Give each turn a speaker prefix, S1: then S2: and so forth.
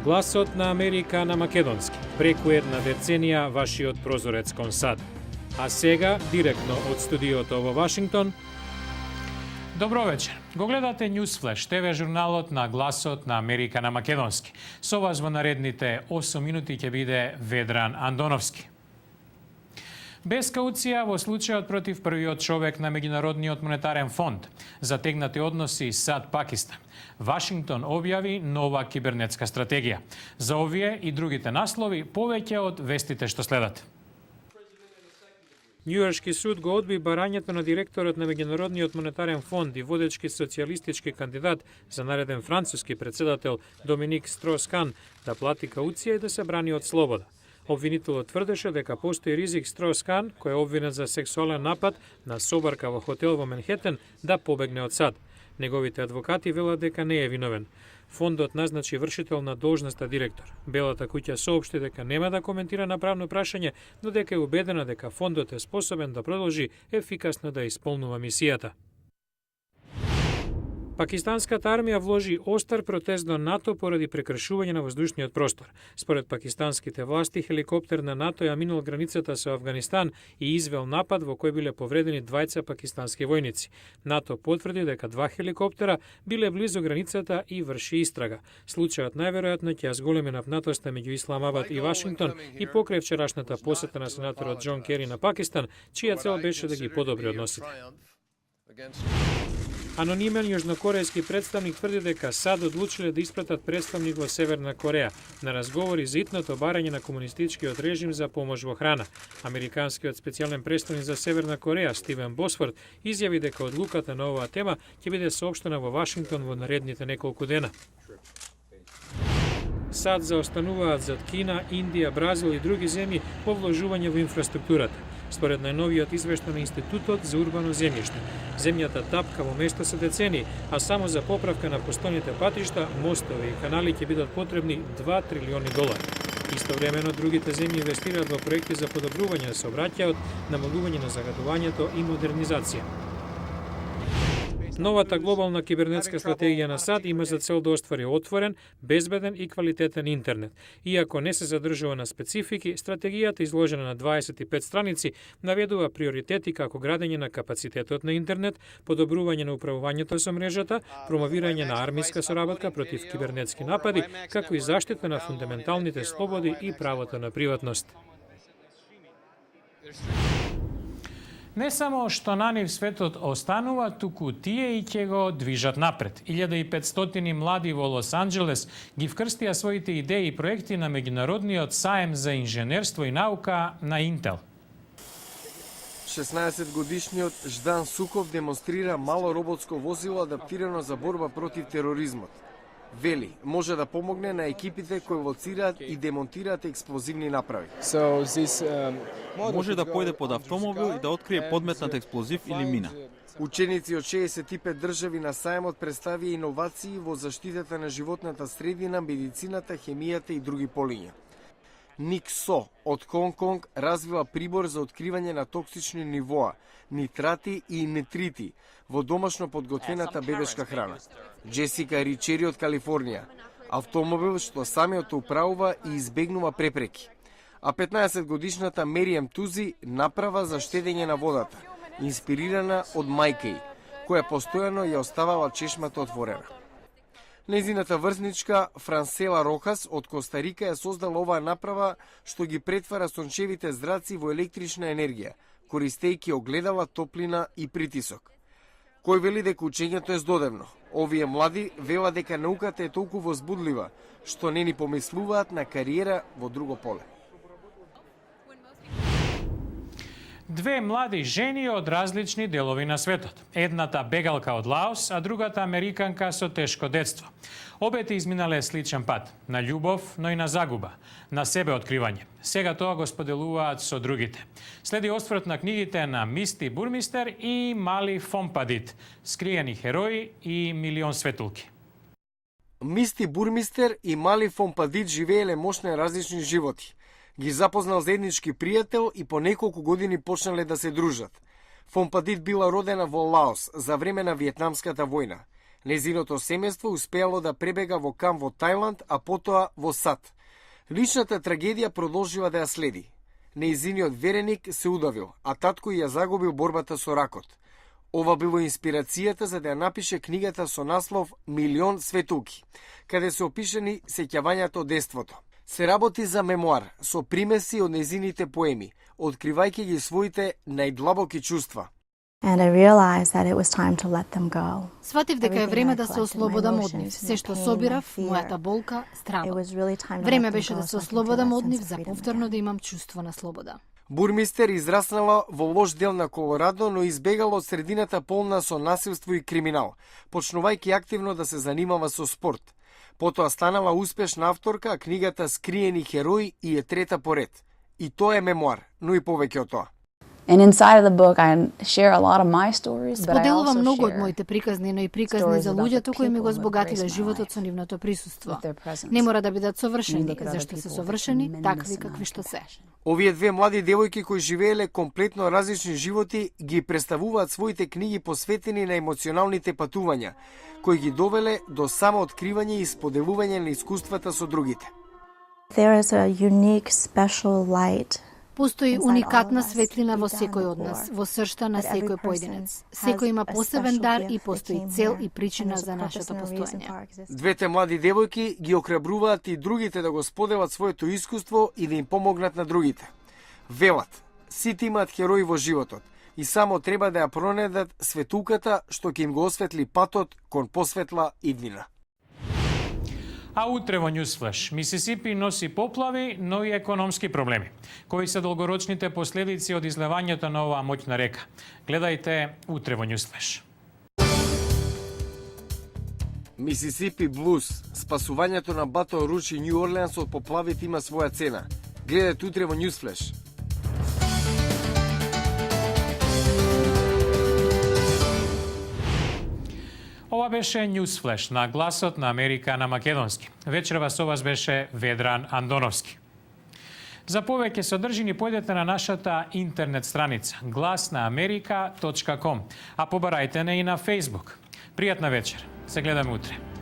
S1: Гласот на Америка на македонски. Преку една деценија вашиот прозорец кон САД. А сега, директно од студиото во Вашингтон.
S2: Добро вечер. Го гледате Newsflash, ТВ журналот на Гласот на Америка на македонски. Со вас во наредните 8 минути ќе биде Ведран Андоновски. Без кауција во случајот против првиот човек на Меѓународниот монетарен фонд. Затегнати односи САД-Пакистан. Вашингтон објави нова кибернетска стратегија. За овие и другите наслови повеќе од вестите што следат.
S1: Њујоршки суд го одби барањето на директорот на Меѓународниот монетарен фонд и водечки социјалистички кандидат за нареден француски председател Доминик Строс-Кан да плати кауција и да се брани од слобода. Обвинителот тврдеше дека постои ризик Строс-Кан, кој е обвинет за сексуален напад на собарка во хотел во Манхетен, да побегне од САД. Неговите адвокати велат дека не е виновен. Фондот назначи вршител на должноста директор. Белата куќа соопшти дека нема да коментира на правно прашање, но дека е убедена дека фондот е способен да продолжи ефикасно да исполнува мисијата. Пакистанската армија вложи остар протест до НАТО поради прекршување на воздушниот простор. Според пакистанските власти, хеликоптер на НАТО ја минал границата со Авганистан и извел напад во кој биле повредени двајца пакистански војници. НАТО потврди дека 2 хеликоптера биле близу границата и врши истрага. Случајот најверојатно ќе ја зголеми напнатоста меѓу Исламабад и Вашингтон и покрај вчерашната посета на сенаторот Џон Кери на Пакистан, чија цел беше да ги подобри односите. Анонимен јужнокорејски представник тврди дека САД одлучиле да испратат представник во Северна Кореја на разговори за итното барање на комунистичкиот режим за помош во храна. Американскиот специјален представник за Северна Кореја Стивен Босфорд изјави дека одлуката на оваа тема ќе биде соопштена во Вашингтон во наредните неколку дена. САД заостануваат зад Кина, Индија, Бразил и други земји по вложување во инфраструктурата. Според најновиот извештај на Институтот за урбано земјиште, земјата тапка во место со децении, а само за поправка на постојните патишта, мостови и канали ќе бидат потребни $2 трилиони. Истовремено другите земји инвестираат во проекти за подобрување на сообраќајот, намалување на загадувањето и модернизација. Новата глобална кибернетска стратегија на САД има за цел да оствари отворен, безбеден и квалитетен интернет. Иако не се задржува на специфики, стратегијата изложена на 25 страници наведува приоритети како градење на капацитетот на интернет, подобрување на управувањето со мрежата, промовирање на армиска соработка против кибернетски напади, како и заштита на фундаменталните слободи и правото на приватност.
S2: Не само што на нив светот останува, туку тие и ќе го движат напред. 1500 млади во Лос Анџелес ги вкрстија своите идеи и проекти на меѓународниот саем за инженерство и наука на Интел.
S3: 16-годишниот Ждан Суков демонстрира мало роботско возило адаптирано за борба против тероризмот. Вели, може да помогне на екипите кои лоцираат и демонтираат експлозивни направи.
S4: Може да појде под автомобил и да открие подметнат експлозив или мина.
S3: Ученици од 65 држави на саемот представија иновации во заштитата на животната средина, медицината, хемијата и други полиња. Ник Со од Конг развива прибор за откривање на токсични нивоа, нитрати и нитрити во домашно подготвената бебешка храна. Джесика Ричери од Калифорнија, автомобил што самиот управува и избегнува препреки. А 15-годишната Мерием Тузи направа за штедење на водата, инспирирана од мајка ѝ, која постојано ја оставала чешмата отворена. Незината врзничка Франсела Рохас од Коста Рика ја создала оваа направа што ги претвара сончевите зраци во електрична енергија, користејќи огледала, топлина и притисок. Кој вели дека учењето е здодевно? Овие млади велат дека науката е толку возбудлива, што не ни помислуваат на кариера во друго поле.
S2: Две млади жени од различни делови на светот. Едната бегалка од Лаос, а другата американка со тешко детство. Обете изминале сличен пат, на љубов, но и на загуба, на себе откривање. Сега тоа го споделуваат со другите. Следи осврт на книгите на Мисти Бурмистер и Мали Фомпадит, скриени херои и милион светулки.
S3: Мисти Бурмистер и Мали Фомпадит живееле мощни различни животи. Ги запознал заеднички пријател и по неколку години почнале да се дружат. Фомпадит била родена во Лаос за време на Виетнамската војна. Незиното семејство успеало да пребега во Кам во Тајланд, а потоа во САД. Личната трагедија продолжива да ја следи. Нејзиниот вереник се удавил, а татко ја загубил борбата со ракот. Ова било инспирацијата за да ја напише книгата со наслов «Милион светулки», каде се опишени сеќавањата од детството. Се работи за мемуар со примеси од нејзините поеми, откривајќи ги своите најдлабоки чувства.
S5: And I realized that it was time to let them go.
S6: Сватив дека е време да се ослободам од нив. Се што собирав, мојата болка, страдот. Време беше да се ослободам од нив за повторно да имам чувство на слобода.
S3: Бурмистер израснала во лош дел на Колорадо, но избегала од средината полна со насилство и криминал, почнувајќи активно да се занимава со спорт. Потоа станала успешна авторка, а книгата «Скриени херои» и е трета по ред. И тоа е мемуар, но и повеќе од тоа.
S5: And inside of the book I share a lot of my stories, but I
S6: Споделувам
S5: also
S6: многу од
S5: share
S6: моите приказни, но и приказни за луѓето кои ми го збогатиле животот со нивното присуство. Не мора да бидат совршени, зашто се совршени такви какви што се.
S3: Овие две млади девојки кои живееле комплетно различни животи ги представуваат своите книги посветени на емоционалните патувања, кои ги довеле до самооткривање и споделување на искуствата со другите.
S5: There is a unique special light.
S6: Постои уникатна светлина во секој од нас, во сршта на секој поединец. Секој има посебен дар и постои цел и причина за нашето постоење.
S3: Двете млади девојки ги охрабруваат и другите да го споделат своето искуство и да им помогнат на другите. Велат, сите имаат херои во животот и само треба да ја пронедат светулката што ќе им го осветли патот кон посветла иднина.
S2: А утре во Newsflash, Мисисипи носи поплави, но и економски проблеми. Кои се долгорочните последици од излевањето на оваа моќна река? Гледајте утре во Newsflash.
S3: Мисисипи блуз, спасувањето на Батон Руч и Нью Орлеанс од поплавите има своја цена. Гледајте утре во Newsflash.
S2: Ова беше Newsflash на гласот на Америка на македонски. Вечерва со вас беше Ведран Андоновски. За повеќе содржини појдете на нашата интернет страница glasnaamerika.com, а побарајте не и на Facebook. Пријатна вечер. Се гледаме утре.